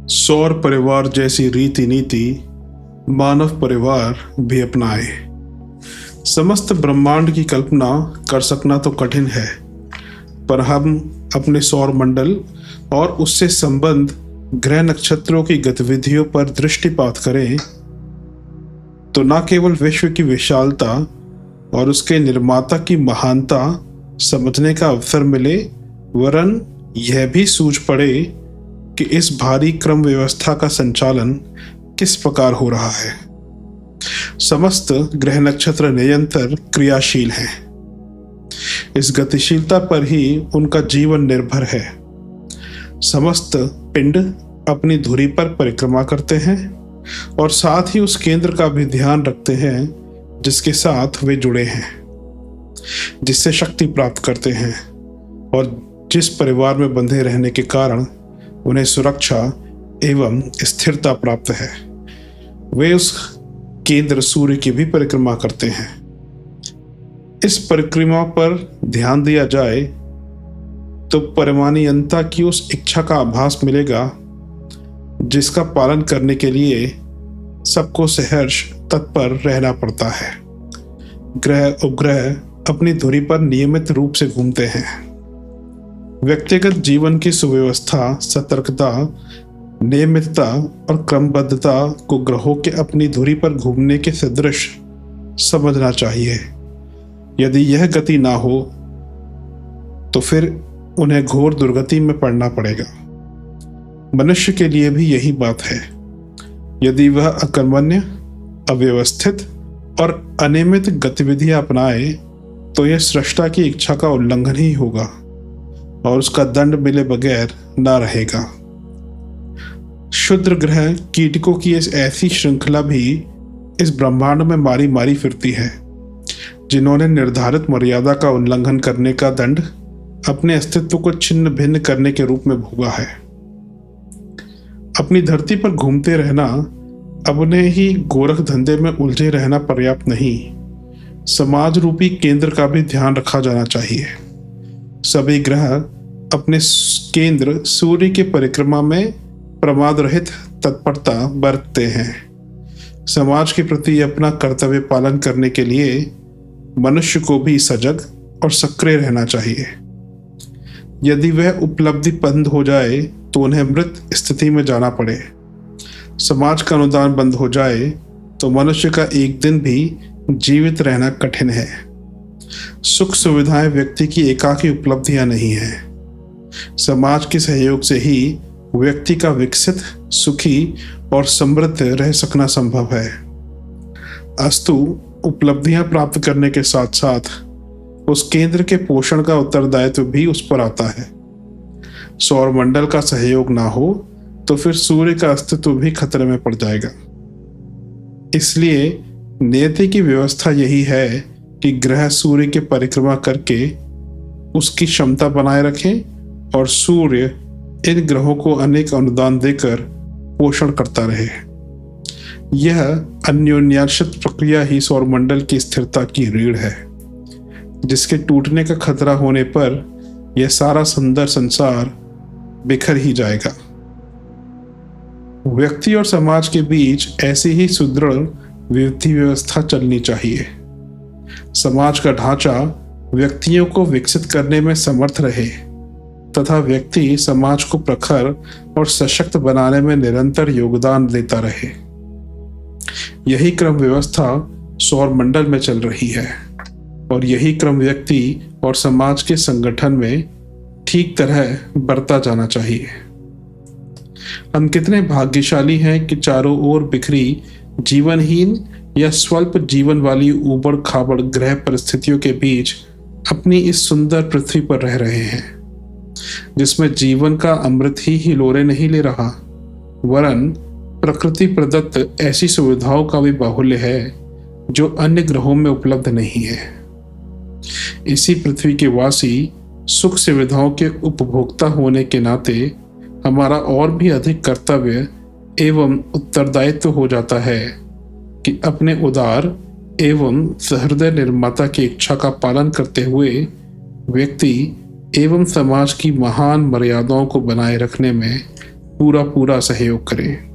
सौर परिवार जैसी रीति नीति मानव परिवार भी अपनाए। समस्त ब्रह्मांड की कल्पना कर सकना तो कठिन है, पर हम अपने सौर मंडल और उससे संबंध ग्रह नक्षत्रों की गतिविधियों पर दृष्टिपात करें तो न केवल विश्व की विशालता और उसके निर्माता की महानता समझने का अवसर मिले, वरन यह भी सूझ पड़े कि इस भारी क्रम व्यवस्था का संचालन किस प्रकार हो रहा है। समस्त ग्रह नक्षत्र निरंतर क्रियाशील हैं। इस गतिशीलता पर ही उनका जीवन निर्भर है। समस्त पिंड अपनी धुरी पर परिक्रमा करते हैं और साथ ही उस केंद्र का भी ध्यान रखते हैं जिसके साथ वे जुड़े हैं, जिससे शक्ति प्राप्त करते हैं और जिस परिवार में बंधे रहने के कारण उन्हें सुरक्षा एवं स्थिरता प्राप्त है। वे उस केंद्र सूर्य की भी परिक्रमा करते हैं। इस परिक्रमा पर ध्यान दिया जाए तो परमाणुता की उस इच्छा का आभास मिलेगा जिसका पालन करने के लिए सबको सहर्ष तत्पर रहना पड़ता है। ग्रह उपग्रह अपनी धुरी पर नियमित रूप से घूमते हैं। व्यक्तिगत जीवन की सुव्यवस्था, सतर्कता, नियमितता और क्रमबद्धता को ग्रहों के अपनी धुरी पर घूमने के सदृश समझना चाहिए। यदि यह गति ना हो तो फिर उन्हें घोर दुर्गति में पड़ना पड़ेगा। मनुष्य के लिए भी यही बात है। यदि वह अकर्मण्य, अव्यवस्थित और अनियमित गतिविधियां अपनाए तो यह सृष्टा की इच्छा का उल्लंघन ही होगा और उसका दंड मिले बगैर ना रहेगा। क्षुद्र ग्रह कीटकों की इस ऐसी श्रृंखला भी इस ब्रह्मांड में मारी मारी फिरती है, जिन्होंने निर्धारित मर्यादा का उल्लंघन करने का दंड अपने अस्तित्व को छिन्न भिन्न करने के रूप में भोगा है। अपनी धरती पर घूमते रहना, अपने ही गोरख धंधे में उलझे रहना पर्याप्त नहीं, समाज रूपी केंद्र का भी ध्यान रखा जाना चाहिए। सभी ग्रह अपने केंद्र सूर्य की परिक्रमा में प्रमाद रहित तत्परता बरतते हैं। समाज के प्रति अपना कर्तव्य पालन करने के लिए मनुष्य को भी सजग और सक्रिय रहना चाहिए। यदि वह उपलब्धि बंद हो जाए तो उन्हें मृत स्थिति में जाना पड़े। समाज का अनुदान बंद हो जाए तो मनुष्य का एक दिन भी जीवित रहना कठिन है। सुख सुविधाएं व्यक्ति की एकाकी उपलब्धियां नहीं है। समाज के सहयोग से ही व्यक्ति का विकसित, सुखी और समृद्ध रह सकना संभव है। अस्तु उपलब्धियां प्राप्त करने के साथ साथ उस केंद्र के पोषण का उत्तरदायित्व भी उस पर आता है। सौर मंडल का सहयोग ना हो तो फिर सूर्य का अस्तित्व भी खतरे में पड़ जाएगा। इसलिए नियति की व्यवस्था यही है कि ग्रह सूर्य की परिक्रमा करके उसकी क्षमता बनाए रखें और सूर्य इन ग्रहों को अनेक अनुदान देकर पोषण करता रहे। यह अन्योन्याश्रित प्रक्रिया ही सौरमंडल की स्थिरता की रीढ़ है, जिसके टूटने का खतरा होने पर यह सारा सुंदर संसार बिखर ही जाएगा। व्यक्ति और समाज के बीच ऐसी ही सुदृढ़ विधि व्यवस्था चलनी चाहिए। समाज का ढांचा व्यक्तियों को विकसित करने में समर्थ रहे तथा व्यक्ति समाज को प्रखर और सशक्त बनाने में निरंतर योगदान देता रहे। यही क्रम व्यवस्था सौर मंडल में चल रही है और यही क्रम व्यक्ति और समाज के संगठन में ठीक तरह बरता जाना चाहिए। हम कितने भाग्यशाली हैं कि चारों ओर बिखरी जीवनहीन या स्वल्प जीवन वाली ऊबड़ खाबड़ ग्रह परिस्थितियों के बीच अपनी इस सुंदर पृथ्वी पर रह रहे हैं, जिसमें जीवन का अमृत ही हिलोरे नहीं ले रहा, वरन प्रकृति प्रदत्त ऐसी सुविधाओं का भी बाहुल्य है जो अन्य ग्रहों में उपलब्ध नहीं है। इसी पृथ्वी के वासी सुख सुविधाओं के उपभोक्ता होने के नाते हमारा और भी अधिक कर्तव्य एवं उत्तरदायित्व हो जाता है कि अपने उदार एवं सहृदय निर्माता की इच्छा का पालन करते हुए व्यक्ति एवं समाज की महान मर्यादाओं को बनाए रखने में पूरा पूरा सहयोग करें।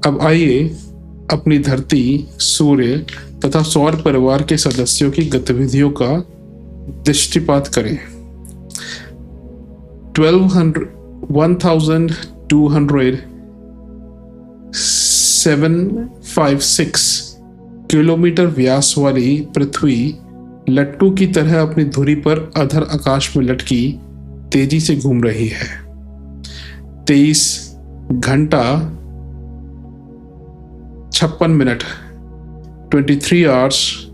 अब आइए अपनी धरती, सूर्य तथा सौर परिवार के सदस्यों की गतिविधियों का दृष्टिपात करें। 12,756 किलोमीटर व्यास वाली पृथ्वी लट्टू की तरह अपनी धुरी पर अधर आकाश में लटकी तेजी से घूम रही है। 23 घंटा 56 मिनट 23 आवर्स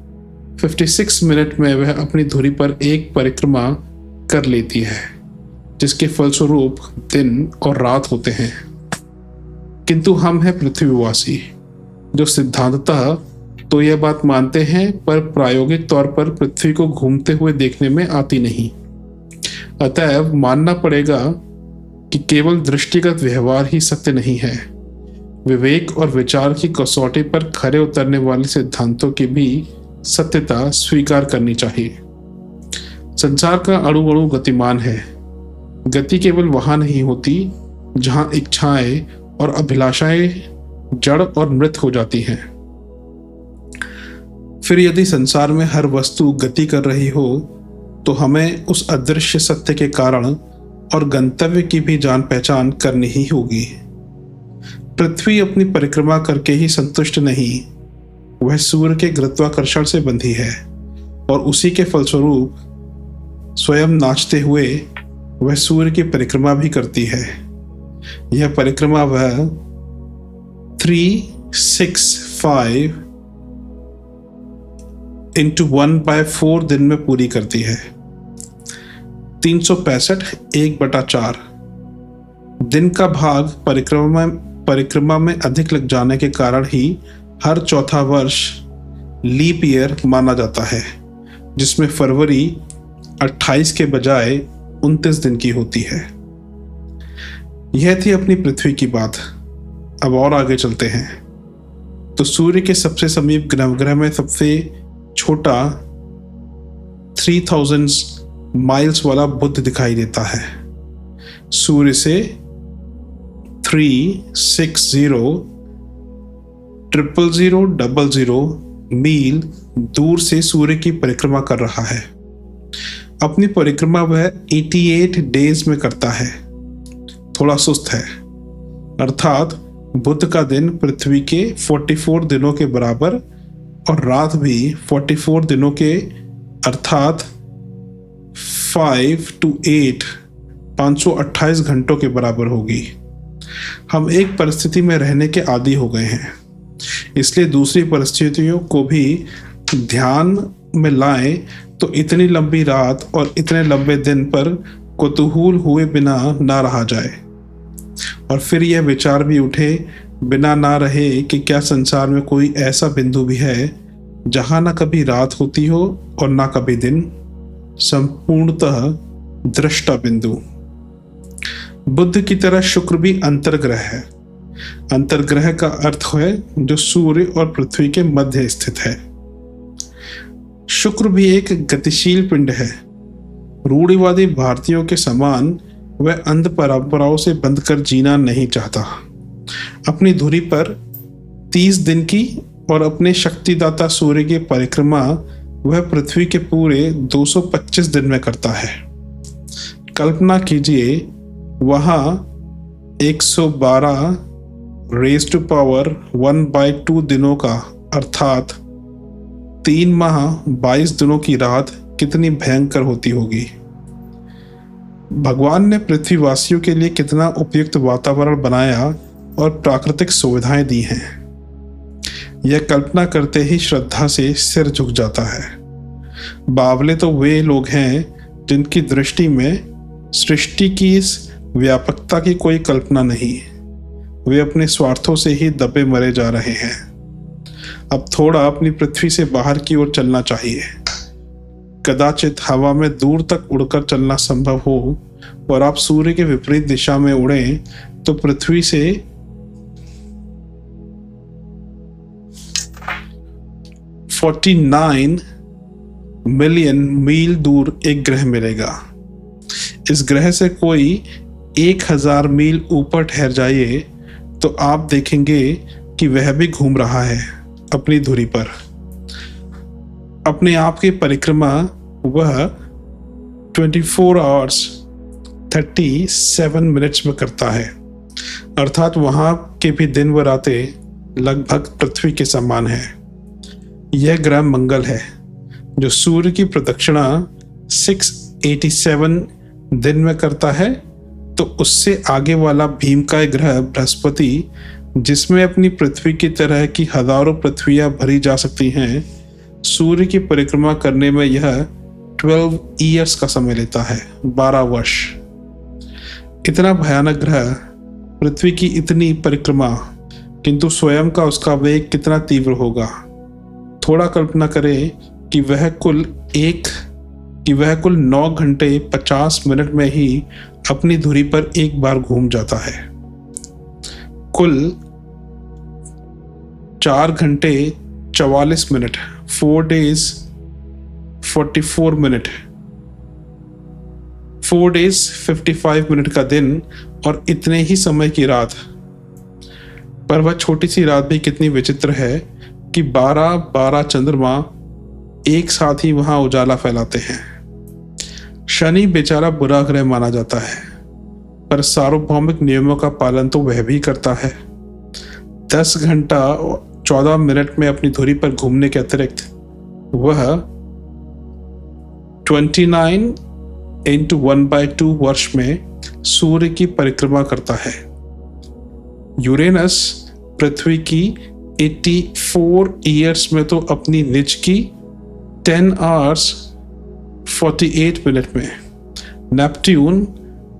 56 मिनट में वह अपनी धुरी पर एक परिक्रमा कर लेती है, जिसके फलस्वरूप दिन और रात होते हैं। किंतु हम हैं पृथ्वीवासी, जो सिद्धांततः तो यह बात मानते हैं, पर प्रायोगिक तौर पर पृथ्वी को घूमते हुए देखने में आती नहीं। अतएव मानना पड़ेगा कि केवल दृष्टिगत व्यवहार ही सत्य नहीं है। विवेक और विचार की कसौटी पर खरे उतरने वाले सिद्धांतों की भी सत्यता स्वीकार करनी चाहिए। संसार का अणु अणु गतिमान है। गति केवल वहां नहीं होती जहां इच्छाएं और अभिलाषाएं जड़ और मृत हो जाती हैं। फिर यदि संसार में हर वस्तु गति कर रही हो, तो हमें उस अदृश्य सत्य के कारण और गंतव्य की भी जान पहचान करनी ही होगी। पृथ्वी अपनी परिक्रमा करके ही संतुष्ट नहीं, वह सूर्य के गुरुत्वाकर्षण से बंधी है और उसी के फलस्वरूप स्वयं नाचते हुए वह सूर्य की परिक्रमा भी करती है। यह परिक्रमा वह 365 into 1/4 दिन में पूरी करती है। 365 1/4 दिन का भाग परिक्रमा में अधिक लग जाने के कारण ही हर चौथा वर्ष लीप ईयर माना जाता है, जिसमें फरवरी 28 के बजाय 29 दिन की होती है। यह थी अपनी पृथ्वी की बात। अब और आगे चलते हैं तो सूर्य के सबसे समीप ग्रह में सबसे छोटा 3000 माइल्स वाला बुध दिखाई देता है। सूर्य से 360,000,000 मील दूर से सूर्य की परिक्रमा कर रहा है। अपनी परिक्रमा वह 88 डेज में करता है। थोड़ा सुस्त है, अर्थात बुध का दिन पृथ्वी के 44 दिनों के बराबर और रात भी 44 दिनों के, अर्थात 5 to 8 528 घंटों के बराबर होगी। हम एक परिस्थिति में रहने के आदी हो गए हैं, इसलिए दूसरी परिस्थितियों को भी ध्यान में लाएं तो इतनी लंबी रात और इतने लंबे दिन पर कुतूहल हुए बिना ना रहा जाए। और फिर यह विचार भी उठे बिना ना रहे कि क्या संसार में कोई ऐसा बिंदु भी है जहां ना कभी रात होती हो और ना कभी दिन, संपूर्णतः दृष्टा बिंदु। बुध की तरह शुक्र भी अंतर्ग्रह है। अंतर्ग्रह का अर्थ है जो सूर्य और पृथ्वी के मध्य स्थित है। शुक्र भी एक गतिशील पिंड है। रूढ़िवादी भारतीयों के समान वह अंध परंपराओं से बंध कर जीना नहीं चाहता। अपनी धुरी पर 30 दिन की और अपने शक्तिदाता सूर्य की परिक्रमा वह पृथ्वी के पूरे 225 दिन में करता है। कल्पना कीजिए, वहां 112 raised to power 1/2 दिनों का, अर्थात 3 माह 22 दिनों की रात कितनी भयंकर होती होगी। भगवान ने पृथ्वीवासियों के लिए कितना उपयुक्त वातावरण बनाया और प्राकृतिक सुविधाएं दी हैं। यह कल्पना करते ही श्रद्धा से सिर झुक जाता है। बावले तो वे लोग हैं जिनकी दृष्टि में सृष्टि की इस व्यापकता की कोई कल्पना नहीं। वे अपने स्वार्थों से ही दबे मरे जा रहे हैं। अब थोड़ा अपनी पृथ्वी से बाहर की ओर चलना चाहिए। कदाचित हवा में दूर तक उड़कर चलना संभव हो और आप सूर्य के विपरीत दिशा में उड़ें तो पृथ्वी से 49 मिलियन मील दूर एक ग्रह मिलेगा। इस ग्रह से कोई 1000 मील ऊपर ठहर जाइए तो आप देखेंगे कि वह भी घूम रहा है अपनी धुरी पर। अपने आप की परिक्रमा वह 24 आवर्स 37 मिनट्स में करता है, अर्थात वहाँ के भी दिन व रातें लगभग पृथ्वी के समान है। यह ग्रह मंगल है जो सूर्य की प्रदक्षिणा 687 दिन में करता है। तो उससे आगे वाला भीमकाय ग्रह बृहस्पति, जिसमें अपनी पृथ्वी की तरह की हजारों पृथ्वियां भरी जा सकती हैं, सूर्य की परिक्रमा करने में यह 12 ईयर्स का समय लेता है, 12 वर्ष। इतना भयानक ग्रह, पृथ्वी की इतनी परिक्रमा, किंतु स्वयं का उसका वेग कितना तीव्र होगा। थोड़ा कल्पना करें कि वह कुल 9 घंटे 50 मिनट में ही अपनी धुरी पर एक बार घूम जाता है। कुल 4 घंटे 44 minute, 4 days 44 minute, 4 days 55 minute का दिन और इतने ही समय की रात। पर वह छोटी सी रात भी कितनी विचित्र है कि 12 चंद्रमा एक साथ ही वहां उजाला फैलाते हैं। शनि बेचारा बुरा ग्रह माना जाता है, पर सार्वभौमिक नियमों का पालन तो वह भी करता है। 10 घंटा 14 मिनट में अपनी धुरी पर घूमने के अतिरिक्त वह 29 into 1/2 वर्ष में सूर्य की परिक्रमा करता है। यूरेनस पृथ्वी की 84 ईयर्स में तो अपनी निज की 10 hours 48 मिनट में, नेपट्यून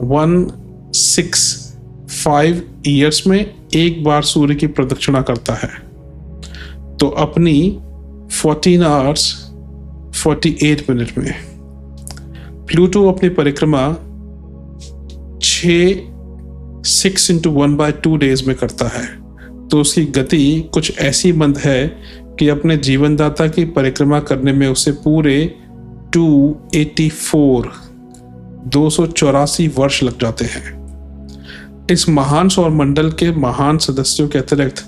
165 ईयर्स में एक बार सूर्य की प्रदक्षिणा करता है। तो अपनी 14 hours 48 मिनट में प्लूटो अपनी परिक्रमा 6 into 1/2 डेज में करता है। तो उसकी गति कुछ ऐसी मंद है कि अपने जीवनदाता की परिक्रमा करने में उसे पूरे 284 वर्ष लग जाते हैं। इस महान सौर मंडल के महान सदस्यों के अतिरिक्त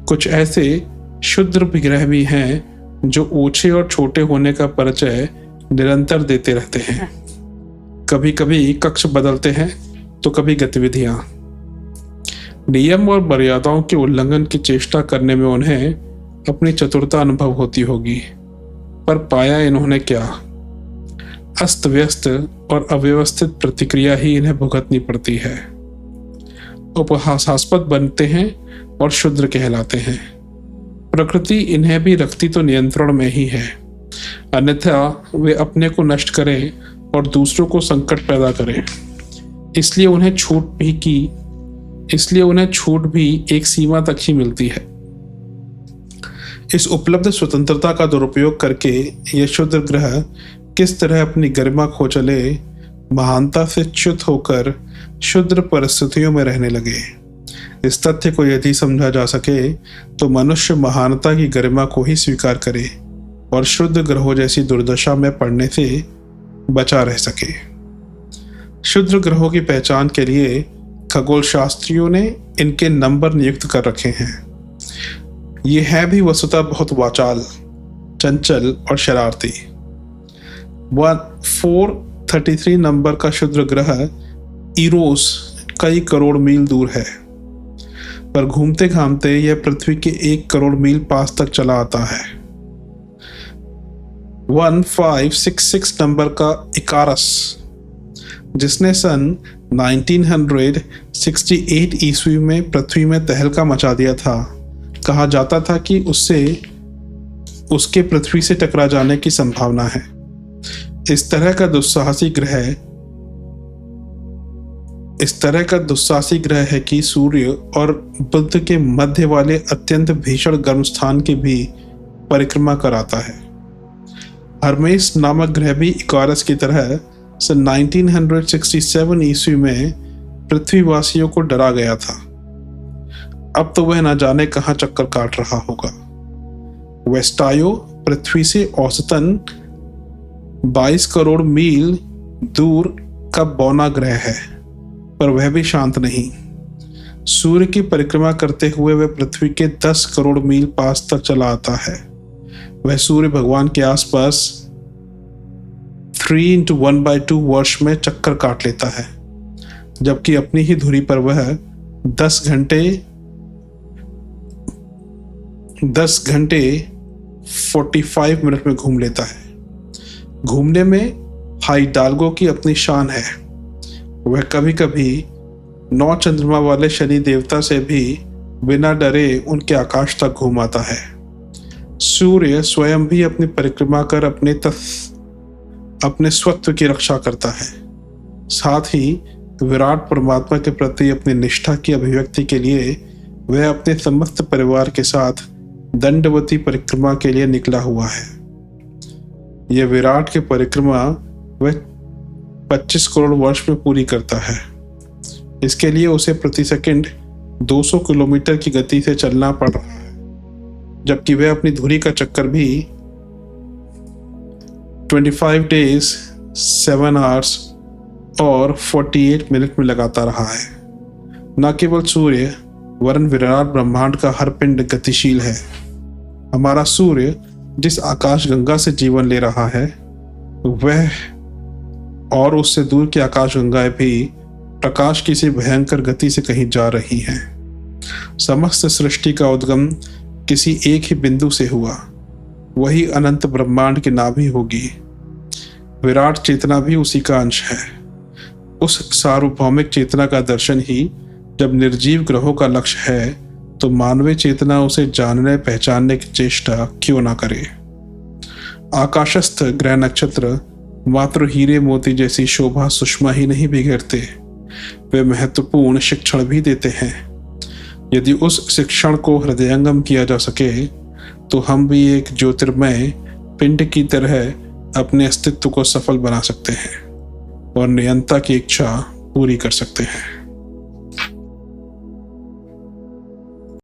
कुछ ऐसे क्षुद्र ग्रह भी हैं जो ऊंचे और छोटे होने का परिचय निरंतर देते रहते हैं। कभी कभी कक्ष बदलते हैं तो कभी गतिविधियां। नियम और मर्यादाओं के उल्लंघन की चेष्टा करने में उन्हें अपनी चतुरता अनुभव होती होगी, पर पाया इन्होंने क्या? अस्त व्यस्त और अव्यवस्थित प्रतिक्रिया ही इन्हें भुगतनी पड़ती है। उपहासास्पद बनते हैं और क्षुद्र कहलाते हैं। प्रकृति इन्हें भी रखती तो नियंत्रण में ही है, अन्यथा वे अपने को नष्ट करें और दूसरों को संकट पैदा करें। इसलिए उन्हें छूट भी एक सीमा तक ही मिलती है। इस उपलब्ध स्वतंत्रता का दुरुपयोग करके ये क्षुद्र ग्रह किस तरह अपनी गरिमा खो चले, महानता से च्युत होकर क्षुद्र परिस्थितियों में रहने लगे। इस तथ्य को यदि समझा जा सके तो मनुष्य महानता की गरिमा को ही स्वीकार करे और क्षुद्र ग्रहों जैसी दुर्दशा में पड़ने से बचा रह सके। क्षुद्र ग्रहों की पहचान के लिए खगोल शास्त्रियों ने इनके नंबर नियुक्त कर रखे हैं। ये है भी वस्तुतः बहुत वाचाल, चंचल और शरारती। 433 नंबर का क्षुद्र ग्रह इरोस कई करोड़ मील दूर है, पर घूमते घामते यह पृथ्वी के 1 करोड़ मील पास तक चला आता है। 1566 नंबर का इकारस, जिसने सन 1968 ईस्वी में पृथ्वी में तहलका मचा दिया था, कहा जाता था कि उसके पृथ्वी से टकरा जाने की संभावना है। इस तरह का दुस्साहसी ग्रह है कि सूर्य और बुध के मध्य वाले अत्यंत भीषण गर्म स्थान की भी परिक्रमा कराता है। हर्मेस नामक ग्रह भी इकारस की तरह सन 1967 ईस्वी में पृथ्वीवासियों को डरा गया था। अब तो वह न जाने कहां चक्कर काट रहा होगा। वेस्टायो पृथ्वी से औसतन 22 करोड़ मील दूर का बौना ग्रह है। पर वह भी शांत नहीं। सूर्य की परिक्रमा करते हुए वह पृथ्वी के 10 करोड़ मील पास तक चला आता है। वह सूर्य भगवान के आसपास 3 × 1/2 वर्ष में चक्कर काट लेता है, जबकि अपनी ही धुरी पर वह 10 घंटे 45 मिनट में घूम लेता है। घूमने में हाइडाल्गो की अपनी शान है। वह कभी कभी 9 चंद्रमा वाले शनि देवता से भी बिना डरे उनके आकाश तक घूम आता है। सूर्य स्वयं भी अपनी परिक्रमा कर अपने स्वत्व की रक्षा करता है। साथ ही विराट परमात्मा के प्रति अपनी निष्ठा की अभिव्यक्ति के लिए वह अपने समस्त परिवार के साथ दंडवती परिक्रमा के लिए निकला हुआ है। यह विराट की परिक्रमा वह 25 करोड़ वर्ष में पूरी करता है। इसके लिए उसे प्रति सेकंड 200 किलोमीटर की गति से चलना पड़ रहा है, जबकि वह अपनी धुरी का चक्कर भी 25 डेज 7 आवर्स और 48 मिनट में लगाता रहा है। न केवल सूर्य वरन विराट ब्रह्मांड का हर पिंड गतिशील है। हमारा सूर्य जिस आकाश गंगा से जीवन ले रहा है, वह और उससे दूर की आकाश गंगाएं भी प्रकाश की सी भयंकर गति से कहीं जा रही हैं। समस्त सृष्टि का उद्गम किसी एक ही बिंदु से हुआ, वही अनंत ब्रह्मांड की नाभि होगी। विराट चेतना भी उसी का अंश है। उस सार्वभौमिक चेतना का दर्शन ही जब निर्जीव ग्रहों का लक्ष्य है, तो मानवीय चेतना उसे जानने पहचानने की चेष्टा क्यों ना करे। आकाशस्थ ग्रह नक्षत्र मात्र हीरे मोती जैसी शोभा सुषमा ही नहीं बिखेरते, वे महत्वपूर्ण शिक्षण भी देते हैं। यदि उस शिक्षण को हृदयंगम किया जा सके, तो हम भी एक ज्योतिर्मय पिंड की तरह अपने अस्तित्व को सफल बना सकते हैं और नियंता की इच्छा पूरी कर सकते हैं।